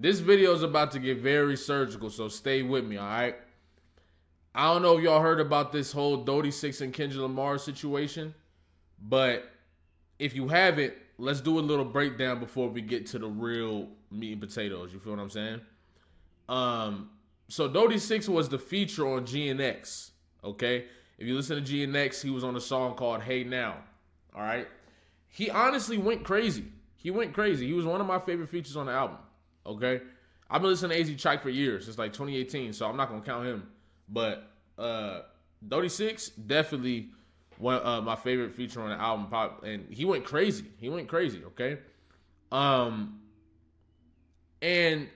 This video is about to get very surgical, so stay with me, all right? I don't know if y'all heard about this whole D6 and Kendrick Lamar situation, but if you haven't, let's do a little breakdown before we get to the real meat and potatoes. You feel what I'm saying? So D6 was the feature on GNX. Okay, if you listen to GNX, he was on a song called "Hey Now." All right, he honestly went crazy. He went crazy. He was one of my favorite features on the album. Okay, I've been listening to AZ Chike for years, since like 2018, so I'm not gonna count him. But D6 definitely one my favorite feature on the album. And he went crazy. He went crazy. Okay, and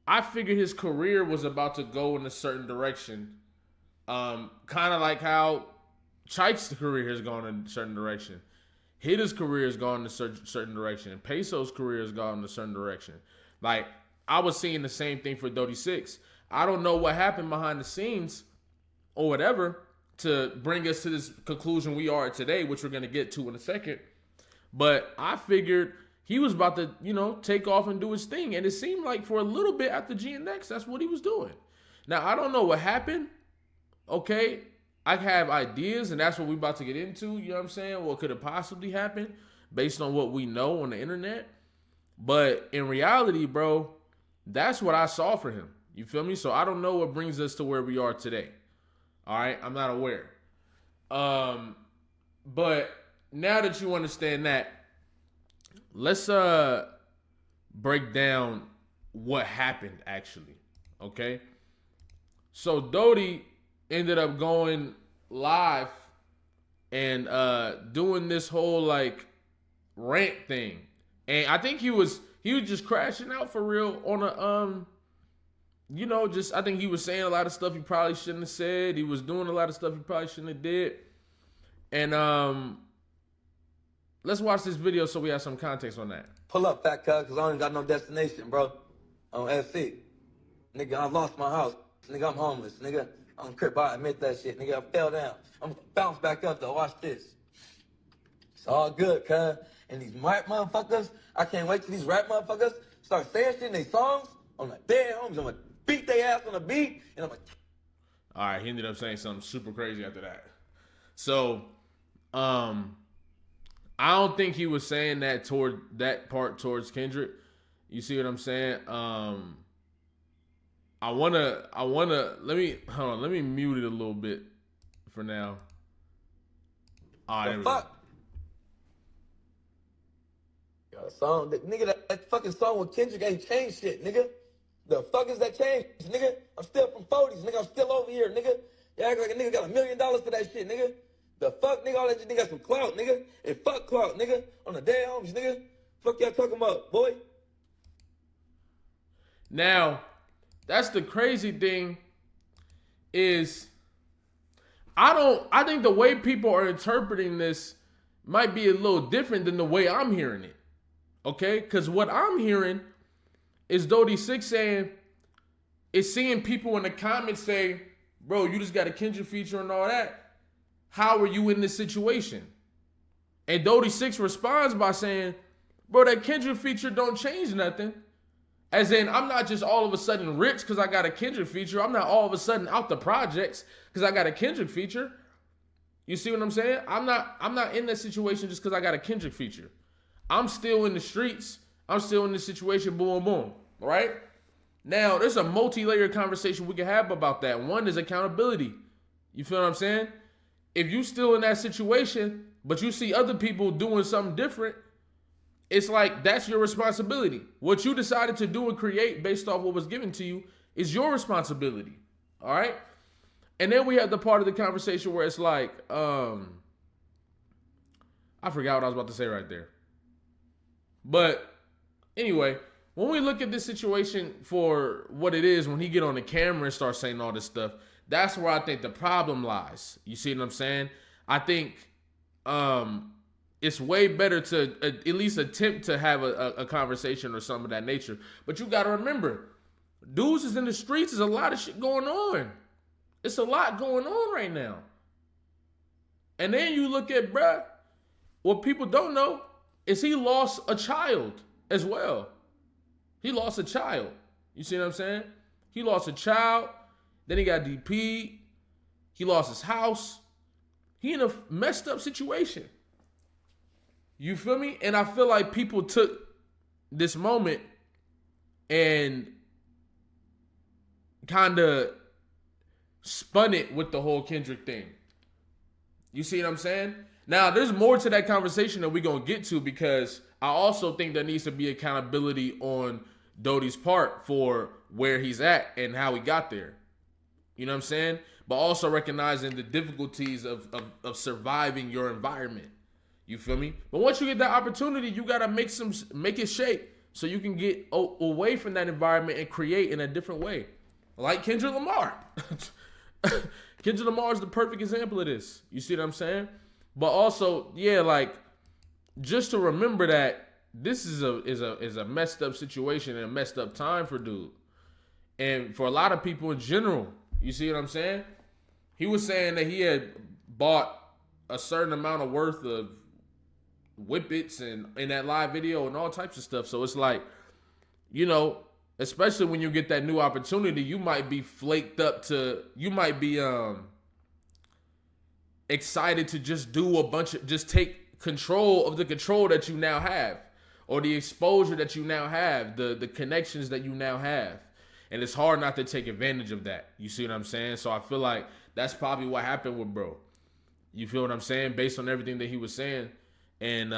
I figured his career was about to go in a certain direction. Kind of like how Chike's career has gone in a certain direction. Hitter's career has gone in a certain direction. Peso's career has gone in a certain direction. Like, I was seeing the same thing for D6. I don't know what happened behind the scenes or whatever to bring us to this conclusion we are today, which we're going to get to in a second. But I figured he was about to, take off and do his thing. And it seemed like for a little bit after GNX, that's what he was doing. Now, I don't know what happened. Okay. I have ideas, and that's what we're about to get into. You know what I'm saying? What could have possibly happened based on what we know on the internet. But in reality, bro, that's what I saw for him. You feel me? So I don't know what brings us to where we are today. All right? I'm not aware. But now that you understand that, let's break down what happened actually. Okay? So Dody ended up going live and doing this whole like rant thing. And I think he was just crashing out for real on a I think he was saying a lot of stuff he probably shouldn't have said. He was doing a lot of stuff he probably shouldn't have did. And let's watch this video so we have some context on that. Pull up, fat cuz, because I ain't got no destination, bro. On SC. Nigga, I lost my house. Nigga, I'm homeless. Nigga, I'm crip. I admit that shit. Nigga, I fell down. I'm bounce back up, though. Watch this. It's all good, cuz. And these rap motherfuckers, I can't wait till these rap motherfuckers start saying shit in their songs. I'm like, damn, homies, I'm going to beat their ass on the beat. And I'm like... All right, he ended up saying something super crazy after that. So, I don't think he was saying that toward that part towards Kendrick. You see what I'm saying? I wanna let me mute it a little bit for now. All right, the fuck? Yo, song, nigga, that fucking song with Kendrick ain't changed shit, nigga. The fuck is that change, nigga? I'm still from 40s, nigga. I'm still over here, nigga. You act like a nigga got $1 million for that shit, nigga. The fuck, nigga, all that shit, nigga got some clout, nigga. And fuck clout, nigga. On the damn homies, nigga. Fuck y'all talking about, boy. Now, that's the crazy thing is I think the way people are interpreting this might be a little different than the way I'm hearing it. Okay? Because what I'm hearing is D6 saying, is seeing people in the comments say, bro, you just got a Kendrick feature and all that. How are you in this situation? And D6 responds by saying, bro, that Kendrick feature don't change nothing. As in, I'm not just all of a sudden rich because I got a Kendrick feature. I'm not all of a sudden out the projects because I got a Kendrick feature. You see what I'm saying? I'm not in that situation just because I got a Kendrick feature. I'm still in the streets. I'm still in this situation, boom, boom, right? Now, there's a multi-layered conversation we can have about that. One is accountability. You feel what I'm saying? If you still in that situation, but you see other people doing something different, it's like that's your responsibility. What you decided to do and create based off what was given to you is your responsibility. All right? And then we have the part of the conversation where it's like, I forgot what I was about to say right there. But anyway, when we look at this situation for what it is, when he get on the camera and start saying all this stuff, that's where I think the problem lies. You see what I'm saying? I think it's way better to at least attempt to have a conversation or something of that nature. But you got to remember, dudes is in the streets. There's a lot of shit going on. It's a lot going on right now. And then you look at, bruh, what people don't know is he lost a child as well. He lost a child. You see what I'm saying? He lost a child. Then he got DP'd. He lost his house. He in a messed up situation. You feel me? And I feel like people took this moment and kind of spun it with the whole Kendrick thing. You see what I'm saying? Now, there's more to that conversation that we're going to get to, because I also think there needs to be accountability on Doty's part for where he's at and how he got there. You know what I'm saying? But also recognizing the difficulties of surviving your environment. You feel me? But once you get that opportunity, you got to make it shape so you can get away from that environment and create in a different way. Like Kendrick Lamar. Kendrick Lamar is the perfect example of this. You see what I'm saying? But also, yeah, like, just to remember that this is a messed up situation and a messed up time for dude. And for a lot of people in general. You see what I'm saying? He was saying that he had bought a certain amount of worth of whippets and in that live video and all types of stuff. So it's like, you know, especially when you get that new opportunity, you might be flaked up to, you might be excited to just just take control of the control that you now have, or the exposure that you now have, the connections that you now have. And it's hard not to take advantage of that. You see what I'm saying? So I feel like that's probably what happened with bro. You feel what I'm saying? Based on everything that he was saying. And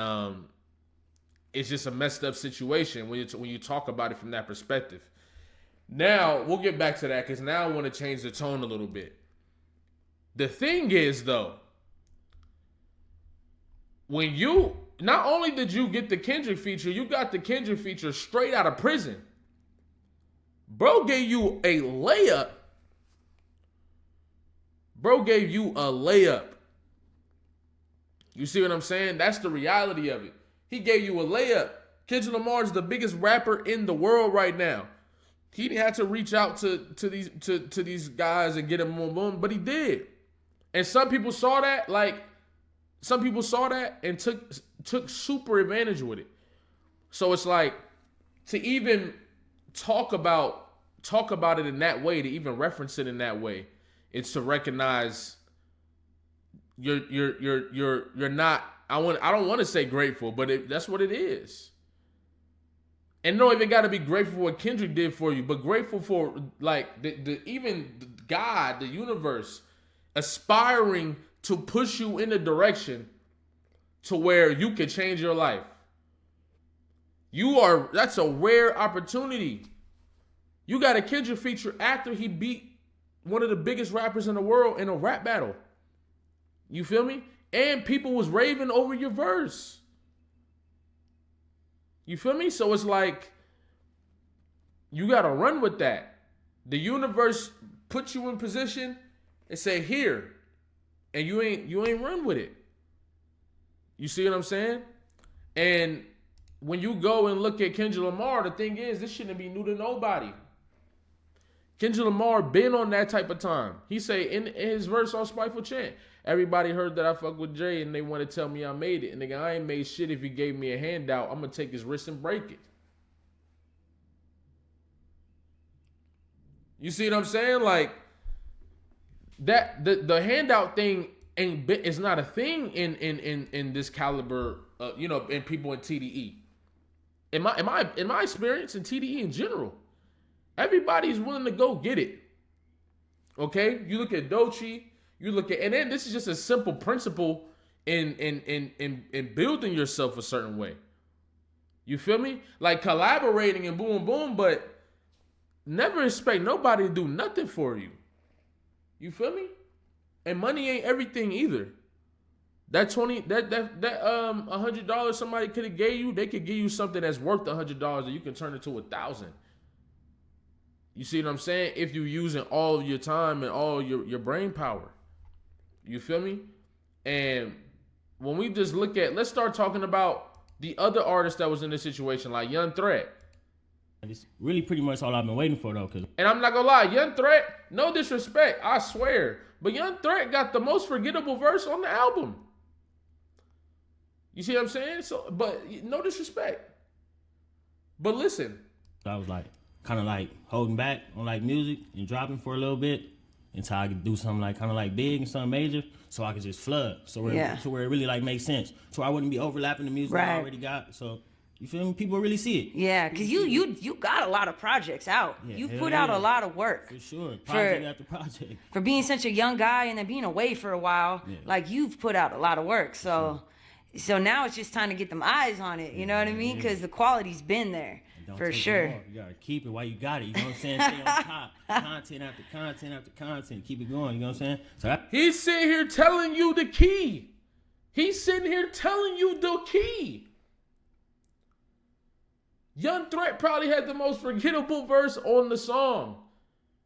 it's just a messed up situation when you talk about it from that perspective. Now, we'll get back to that, because now I want to change the tone a little bit. The thing is, though, when you, not only did you get the Kendrick feature, you got the Kendrick feature straight out of prison. Bro gave you a layup. Bro gave you a layup. You see what I'm saying? That's the reality of it. He gave you a layup. Kendrick Lamar is the biggest rapper in the world right now. He didn't have to reach out to these guys and get them boom, but he did. And some people saw that, and took super advantage with it. So it's like, to even talk about it in that way, to even reference it in that way, it's to recognize you're not, I don't want to say grateful, but that's what it is. And no, even got to be grateful for what Kendrick did for you, but grateful for, like, even God, the universe, aspiring to push you in a direction to where you can change your life. That's a rare opportunity. You got a Kendrick feature after he beat one of the biggest rappers in the world in a rap battle. You feel me? And people was raving over your verse. You feel me? So it's like, you got to run with that. The universe puts you in position and say, here. And you ain't run with it. You see what I'm saying? And when you go and look at Kendrick Lamar, the thing is, this shouldn't be new to nobody. Kendrick Lamar been on that type of time. He say in his verse on Spiteful Chant, everybody heard that I fuck with Jay and they want to tell me I made it. And nigga, I ain't made shit. If he gave me a handout, I'm going to take his wrist and break it. You see what I'm saying? Like, that the handout thing is not a thing in this caliber, in people in TDE. In my experience in TDE in general, everybody's willing to go get it. Okay? You look at Dochi, and then this is just a simple principle in building yourself a certain way. You feel me? Like collaborating and boom, boom, but never expect nobody to do nothing for you. You feel me? And money ain't everything either. That $100 somebody could have gave you, they could give you something that's worth $100 that you can turn into 1,000. You see what I'm saying? If you're using all of your time and all your brain power. You feel me? And when we just look at, let's start talking about the other artists that was in this situation, like Young Threat. It's really pretty much all I've been waiting for, though. And I'm not gonna lie, Young Threat, no disrespect, I swear, but Young Threat got the most forgettable verse on the album. You see what I'm saying? So, but no disrespect. But listen, So I was like, kind of like holding back on like music and dropping for a little bit until I could do something like kind of like big and something major, so I could just flood. So where it really like makes sense. So I wouldn't be overlapping the music I already got. So you feel me? People really see it. Yeah, because you got a lot of projects out. Yeah, You've put out a lot of work. For sure. Project after project. For being such a young guy and then being away for a while, like you've put out a lot of work. So now it's just time to get them eyes on it. You know what I mean? Because the quality's been there. For sure. You gotta keep it while you got it. You know what I'm saying? Stay on top. Content after content after content. Keep it going. You know what I'm saying? He's sitting here telling you the key. He's sitting here telling you the key. Young Threat probably had the most forgettable verse on the song.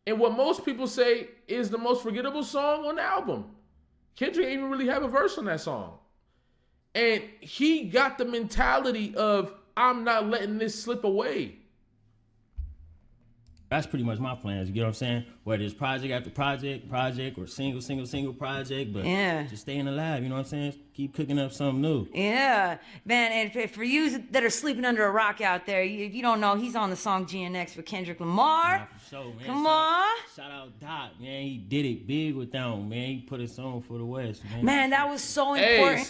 And what most people say is the most forgettable song on the album. Kendrick didn't even really have a verse on that song. And he got the mentality of, I'm not letting this slip away. That's pretty much my plans. You get what I'm saying? Whether it's project after project, or single project, but just staying alive. You know what I'm saying? Keep cooking up something new. Yeah, man. And for you that are sleeping under a rock out there, if you don't know, he's on the song GNX with Kendrick Lamar. Nah, for sure, man. Come on. Shout out Dot, man. He did it big with them, man. He put his song for the West, man. Man, that was so important.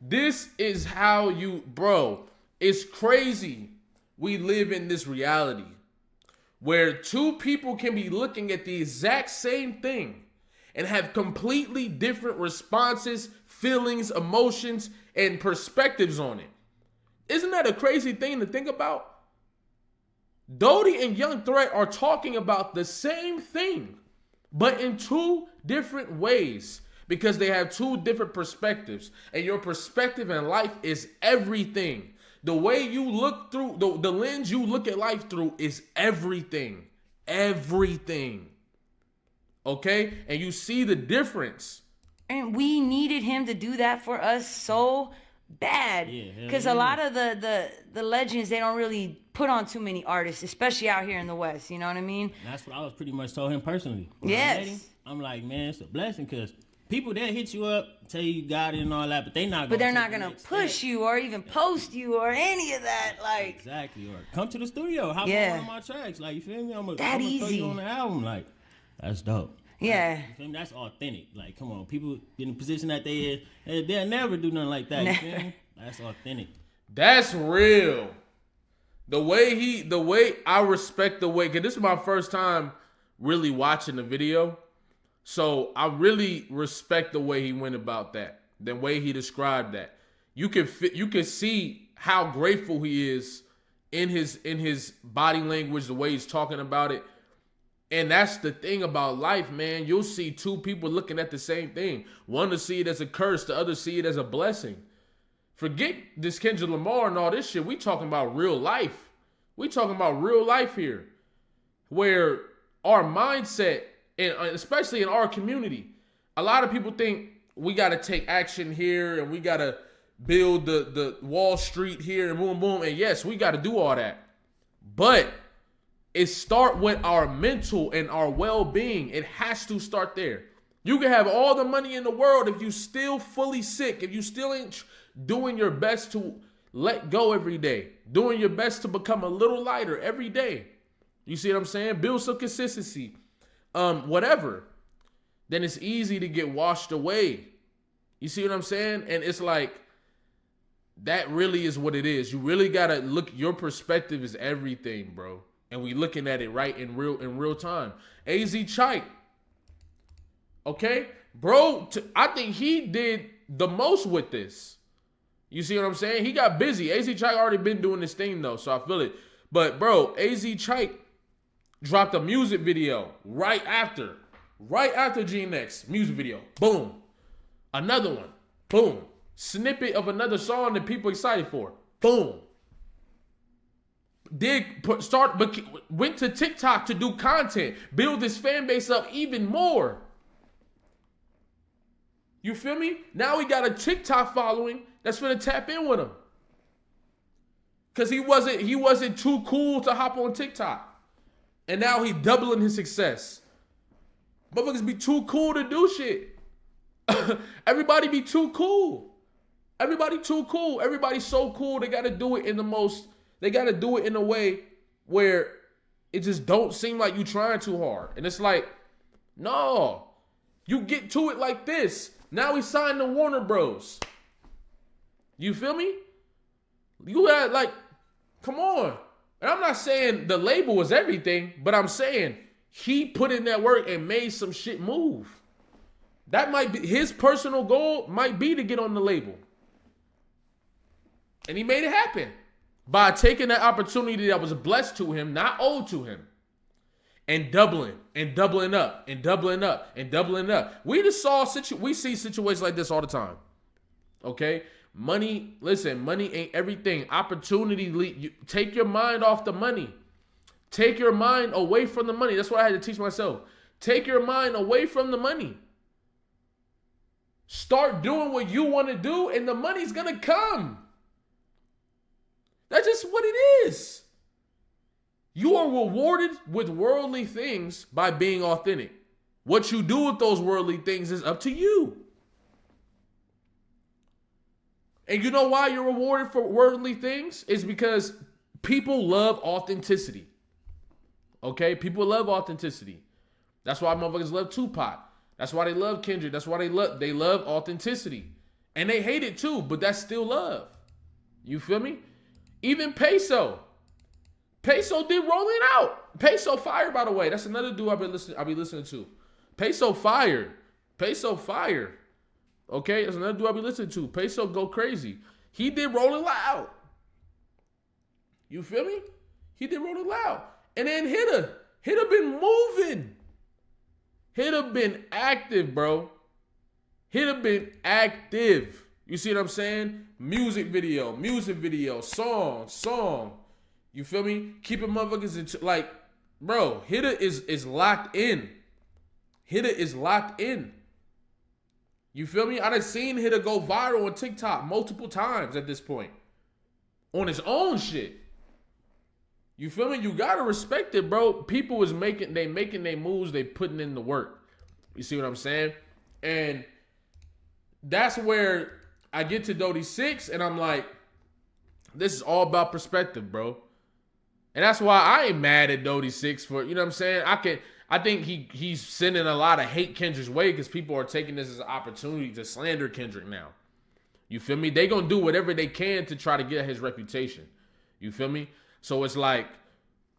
This is how you, bro. It's crazy. We live in this reality where two people can be looking at the exact same thing and have completely different responses, feelings, emotions, and perspectives on it. Isn't that a crazy thing to think about? Dody and Young Threat are talking about the same thing, but in two different ways because they have two different perspectives. And your perspective in life is everything. The way you look through, the lens you look at life through is everything. Everything. Okay? And you see the difference. And we needed him to do that for us so bad. Because a lot of the legends, they don't really put on too many artists, especially out here in the West. You know what I mean? And that's what I was pretty much told him personally. Yes. I'm like, man, it's a blessing because people, they'll hit you up, tell you got it and all that, but they're not going to push you or even post you or any of that. Like exactly. Or come to the studio, hop on one of my tracks. Like, you feel me? I'm gonna throw you on the album. Like, that's dope. Yeah. You feel me? That's authentic. Like, come on, people in the position that they'll never do nothing like that. You feel me? That's authentic. That's real. The way I respect the way, because this is my first time really watching the video. So I really respect the way he went about that, the way he described that. You can see how grateful he is in his body language, the way he's talking about it. And that's the thing about life, man. You'll see two people looking at the same thing. One to see it as a curse, the other see it as a blessing. Forget this Kendrick Lamar and all this shit. We talking about real life. We talking about real life here, where our mindset, and especially in our community, a lot of people think we got to take action here and we got to build the Wall Street here and boom, boom. And yes, we got to do all that. But it start with our mental and our well-being. It has to start there. You can have all the money in the world if you still fully sick, if you still ain't doing your best to let go every day, doing your best to become a little lighter every day. You see what I'm saying? Build some consistency. Whatever, then it's easy to get washed away. You see what I'm saying? And it's like, that really is what it is. You really gotta look, your perspective is everything, bro. And we looking at it right in real time. AZ Chike. Okay? Bro, I think he did the most with this. You see what I'm saying? He got busy. AZ Chike already been doing this thing though, so I feel it. But bro, AZ Chike dropped a music video right after GNX music video. Boom. Another one. Boom. Snippet of another song that people excited for. Boom. Went to TikTok to do content, build this fan base up even more. You feel me? Now he got a TikTok following that's gonna tap in with him. Cause he wasn't too cool to hop on TikTok. And now he doubling his success. Motherfuckers be too cool to do shit. Everybody be too cool. Everybody too cool. Everybody's so cool. They got to do it in they got to do it in a way where it just don't seem like you trying too hard. And it's like, no, you get to it like this. Now he signed to Warner Bros. You feel me? You got like, come on. And I'm not saying the label was everything, but I'm saying he put in that work and made some shit move. That might be his personal goal, might be to get on the label. And he made it happen by taking that opportunity that was blessed to him, not owed to him, and doubling and doubling up and doubling up and doubling up. We see situations like this all the time. Okay? Money, listen, money ain't everything. Opportunity, take your mind off the money. Take your mind away from the money. That's what I had to teach myself. Take your mind away from the money. Start doing what you want to do, and the money's going to come. That's just what it is. You are rewarded with worldly things by being authentic. What you do with those worldly things is up to you. And you know why you're rewarded for worldly things? It's because people love authenticity. Okay? People love authenticity. That's why motherfuckers love Tupac. That's why they love Kendrick. That's why they love authenticity. And they hate it too, but that's still love. You feel me? Even Peso. Peso did Rolling Out. Peso fire, by the way. That's another dude I'll be listening to. Peso fire. Peso fire. Okay, that's another dude I'll be listening to. Peso go crazy. He did Rolling Loud. You feel me? He did Rolling Loud. And then Hitta been moving. Hitta been active, bro. Hitta been active. You see what I'm saying? Music video, song. You feel me? Keeping motherfuckers like, bro, Hitta is locked in. Hitta is locked in. You feel me? I done seen Hitta go viral on TikTok multiple times at this point. On his own shit. You feel me? You gotta respect it, bro. People is making their moves, they putting in the work. You see what I'm saying? And that's where I get to Dody 6 and I'm like, this is all about perspective, bro. And that's why I ain't mad at Dody 6 for, you know what I'm saying? I think he's sending a lot of hate Kendrick's way because people are taking this as an opportunity to slander Kendrick now. You feel me? They gonna do whatever they can to try to get his reputation. You feel me? So it's like,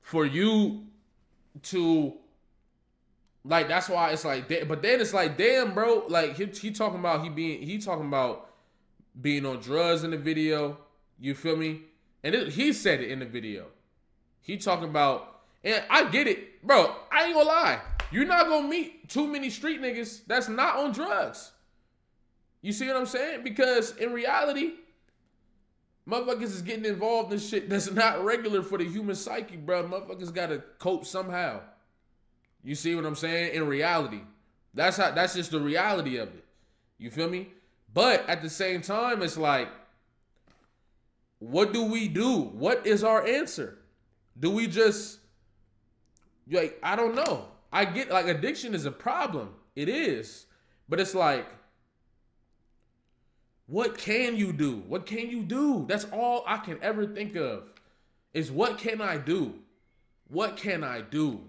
for you to, like, that's why it's like, but then it's like, damn, bro, like he talking about being on drugs in the video. You feel me? And he said it in the video. He talking about, and I get it, bro. I ain't gonna lie. You're not gonna meet too many street niggas that's not on drugs. You see what I'm saying? Because in reality, motherfuckers is getting involved in shit that's not regular for the human psyche, bro. Motherfuckers gotta cope somehow. You see what I'm saying? In reality. That's just the reality of it. You feel me? But at the same time, it's like, what do we do? What is our answer? Do we just, like, I don't know. I get, like, addiction is a problem. It is. But it's like, what can you do? What can you do? That's all I can ever think of is what can I do? What can I do?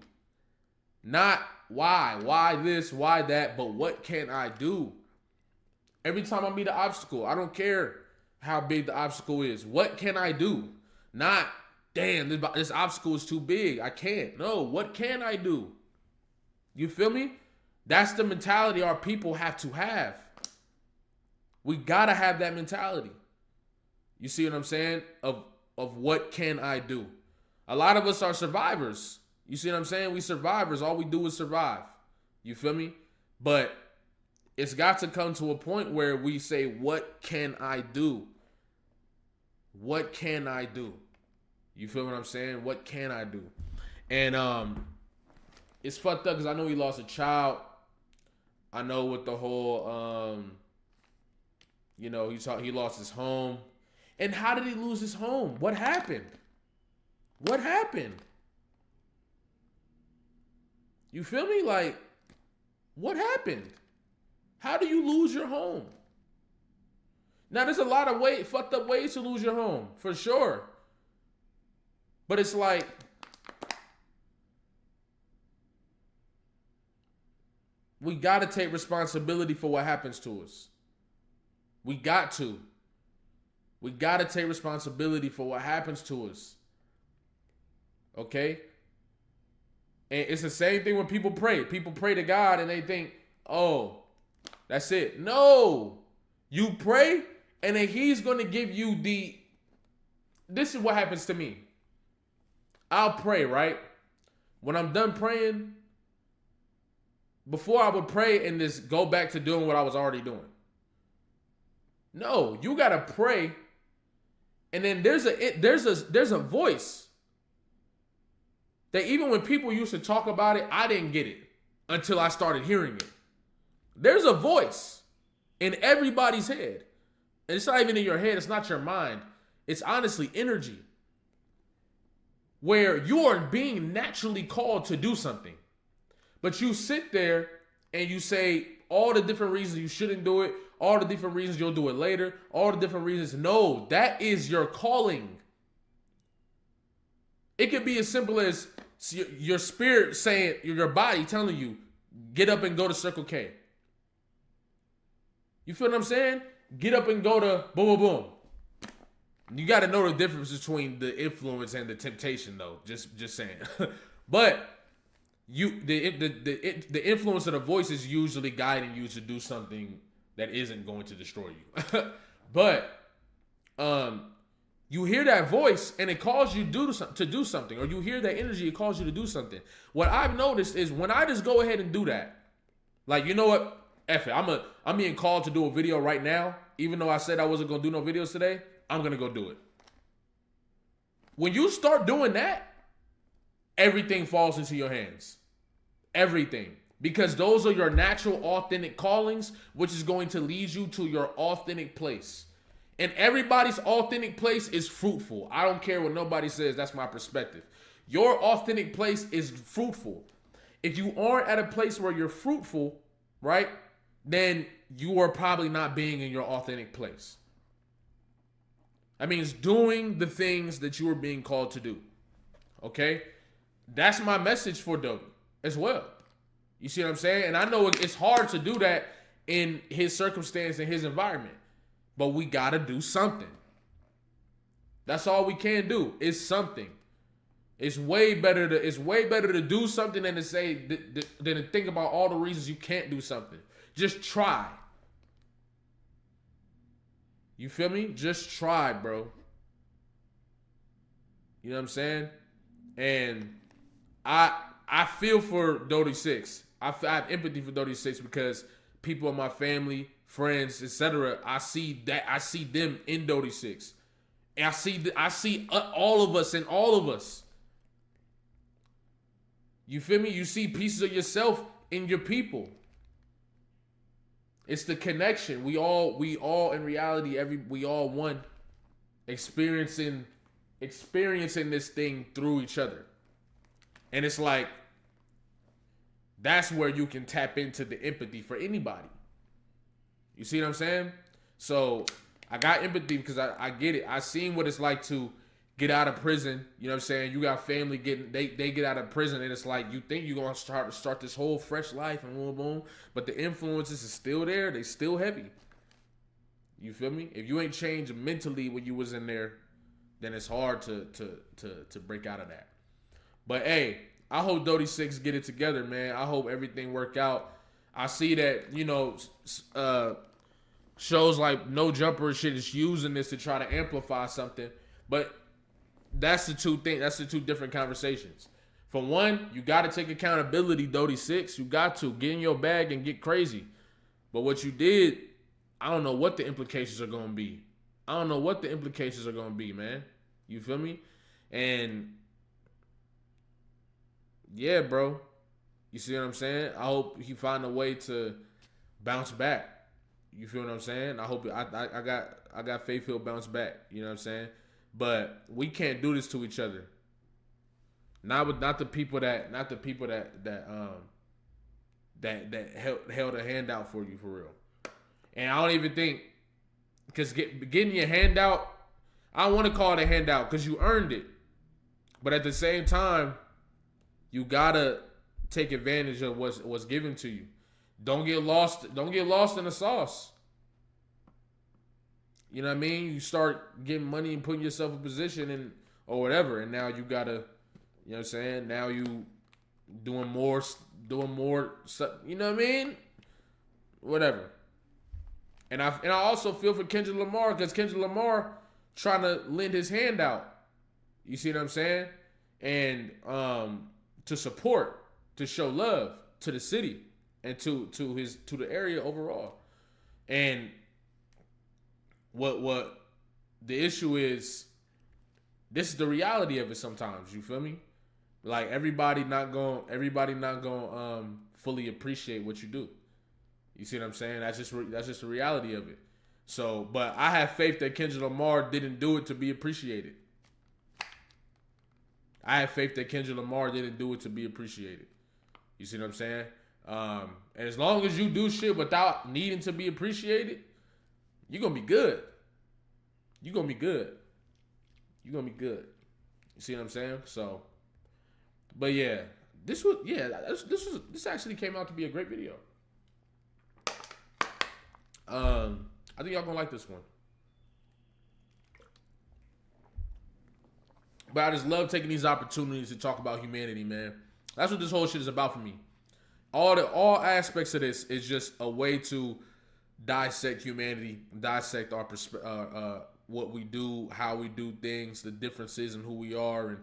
Not why this, why that, but what can I do? Every time I meet an obstacle, I don't care how big the obstacle is. What can I do? Not, damn, this obstacle is too big. I can't. No, what can I do? You feel me? That's the mentality our people have to have. We gotta have that mentality. You see what I'm saying? Of what can I do? A lot of us are survivors. You see what I'm saying? We survivors. All we do is survive. You feel me? But it's got to come to a point where we say, what can I do? What can I do? You feel what I'm saying? What can I do? And it's fucked up because I know he lost a child. I know with the whole, you know, he lost his home. And how did he lose his home? What happened? What happened? You feel me? Like, what happened? How do you lose your home? Now, there's a lot of fucked up ways to lose your home, for sure. But it's like, we got to take responsibility for what happens to us. We got to. We got to take responsibility for what happens to us. Okay? And it's the same thing when people pray. People pray to God and they think, oh, that's it. No. You pray and then he's going to give you this is what happens to me. I'll pray, right? When I'm done praying, before I would pray and just go back to doing what I was already doing. No, you got to pray. And then there's a voice that even when people used to talk about it, I didn't get it until I started hearing it. There's a voice in everybody's head. And it's not even in your head. It's not your mind. It's honestly energy. Where you are being naturally called to do something. But you sit there and you say all the different reasons you shouldn't do it. All the different reasons you'll do it later. All the different reasons. No, that is your calling. It could be as simple as your spirit saying, your body telling you, get up and go to Circle K. You feel what I'm saying? Get up and go to boom, boom, boom. You got to know the difference between the influence and the temptation, though. Just saying. But the influence of the voice is usually guiding you to do something that isn't going to destroy you. But you hear that voice and it calls you to do something, or you hear that energy, it calls you to do something. What I've noticed is when I just go ahead and do that, like, you know what? F it. I'm being called to do a video right now, even though I said I wasn't gonna do no videos today. I'm gonna go do it. When you start doing that, everything falls into your hands. Everything. Because those are your natural, authentic callings, which is going to lead you to your authentic place. And everybody's authentic place is fruitful. I don't care what nobody says. That's my perspective. Your authentic place is fruitful. If you aren't at a place where you're fruitful, right, then you are probably not being in your authentic place. That means doing the things that you are being called to do. Okay? That's my message for Dody as well. You see what I'm saying? And I know it's hard to do that in his circumstance and his environment. But we got to do something. That's all we can do. Is something. It's way better to do something than to say than to think about all the reasons you can't do something. Just try. You feel me? Just try, bro. You know what I'm saying? And I feel for Dody 6. I have empathy for Dody 6 because people in my family, friends, etc. I see them in Dody 6. And I see all of us in all of us. You feel me? You see pieces of yourself in your people. It's the connection. We all in reality, we all one experiencing this thing through each other. And it's like, that's where you can tap into the empathy for anybody. You see what I'm saying? So I got empathy because I get it. I seen what it's like to get out of prison. You know what I'm saying? You got family they get out of prison and it's like you think you're gonna start this whole fresh life and boom boom. But the influences is still there, they still heavy. You feel me? If you ain't changed mentally when you was in there, then it's hard to break out of that. But hey, I hope Dody 6 get it together, man. I hope everything work out. I see that, you know, shows like No Jumper and shit is using this to try to amplify something. But that's the two things. That's the two different conversations. For one, you got to take accountability, Dody 6. You got to get in your bag and get crazy. But what you did, I don't know what the implications are going to be. I don't know what the implications are going to be, man. You feel me? And yeah, bro. You see what I'm saying? I hope he find a way to bounce back. You feel what I'm saying? I hope I got faith he'll bounce back. You know what I'm saying? But we can't do this to each other. Not the people that held a hand out for you for real. And I don't even think because getting your handout, I don't want to call it a handout because you earned it. But at the same time, you gotta take advantage of what's given to you. Don't get lost. Don't get lost in the sauce. You know what I mean? You start getting money and putting yourself in position and or whatever, and now you gotta, you know what I'm saying? Now you doing more. You know what I mean? Whatever. And I also feel for Kendrick Lamar because Kendrick Lamar trying to lend his hand out. You see what I'm saying? And to support, to show love to the city and to the area overall. And what the issue is, this is the reality of it sometimes, you feel me? Like everybody not going fully appreciate what you do. You see what I'm saying? That's just the reality of it. So, but I have faith that Kendrick Lamar didn't do it to be appreciated. I have faith that Kendrick Lamar didn't do it to be appreciated. You see what I'm saying? And as long as you do shit without needing to be appreciated, you're going to be good. You're going to be good. You're going to be good. You see what I'm saying? So, but yeah, this actually came out to be a great video. I think y'all gonna like this one. But I just love taking these opportunities to talk about humanity, man. That's what this whole shit is about for me. All aspects of this is just a way to dissect humanity, dissect our what we do, how we do things, the differences in who we are, and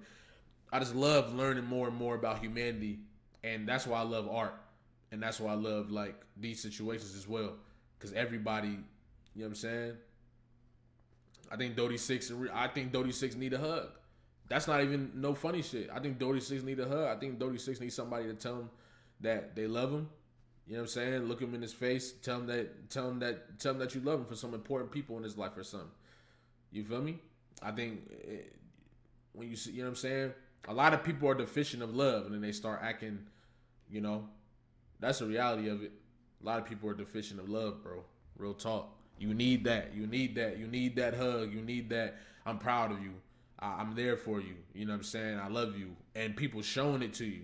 I just love learning more and more about humanity, and that's why I love art, and that's why I love like these situations as well, because everybody, you know what I'm saying? I think Dody 6 need a hug. That's not even no funny shit. I think Dody 6 need a hug. I think Dody 6 needs somebody to tell him that they love him. You know what I'm saying? Look him in his face. Tell him that you love him for some important people in his life or something. You feel me? I think when you see, you know what I'm saying? A lot of people are deficient of love, and then they start acting, you know. That's the reality of it. A lot of people are deficient of love, bro. Real talk. You need that. You need that. You need that hug. You need that. I'm proud of you. I'm there for you. You know what I'm saying? I love you. And people showing it to you.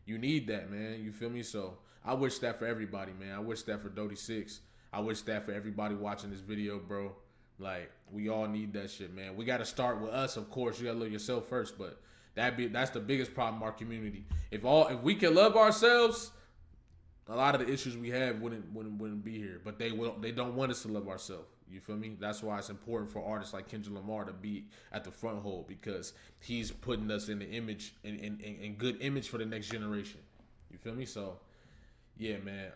You need that, man. You feel me? So I wish that for everybody, man. I wish that for Dody 6. I wish that for everybody watching this video, bro. Like, we all need that shit, man. We got to start with us, of course. You got to love yourself first, but that's the biggest problem in our community. If we can love ourselves, a lot of the issues we have wouldn't be here. But they don't want us to love ourselves. You feel me? That's why it's important for artists like Kendrick Lamar to be at the front hole, because he's putting us in the image in good image for the next generation. You feel me? So, yeah, man.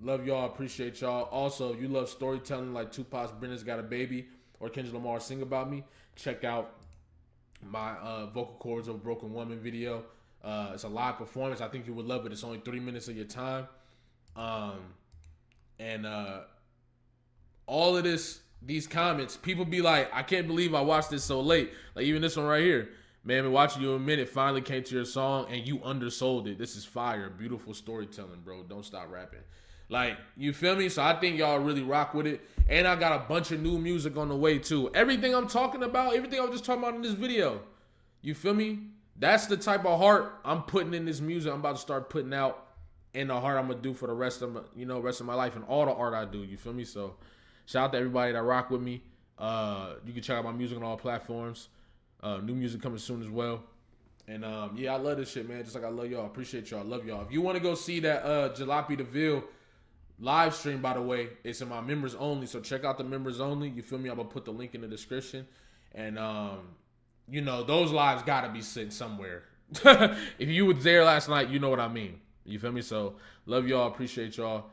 Love y'all. Appreciate y'all. Also, if you love storytelling like Tupac's Brenda's Got a Baby or Kendrick Lamar Sing About Me, check out my Vocal Cords of a Broken Woman video. It's a live performance. I think you would love it. It's only 3 minutes of your time. All of these comments, people be like, I can't believe I watched this so late. Like even this one right here. Man, been watching you a minute, finally came to your song and you undersold it. This is fire. Beautiful storytelling, bro. Don't stop rapping. Like, you feel me? So I think y'all really rock with it. And I got a bunch of new music on the way too. Everything I'm talking about, everything I was just talking about in this video. You feel me? That's the type of heart I'm putting in this music I'm about to start putting out, and the heart I'm gonna do for the rest of my life and all the art I do. You feel me? So shout out to everybody that rock with me. You can check out my music on all platforms. New music coming soon as well. And yeah, I love this shit, man. Just like I love y'all. Appreciate y'all. Love y'all. If you want to go see that Jalopy DeVille live stream, by the way, it's in my members only. So check out the members only. You feel me? I'm gonna put the link in the description. And you know, those lives gotta be sitting somewhere. If you was there last night, you know what I mean. You feel me? So love y'all. Appreciate y'all.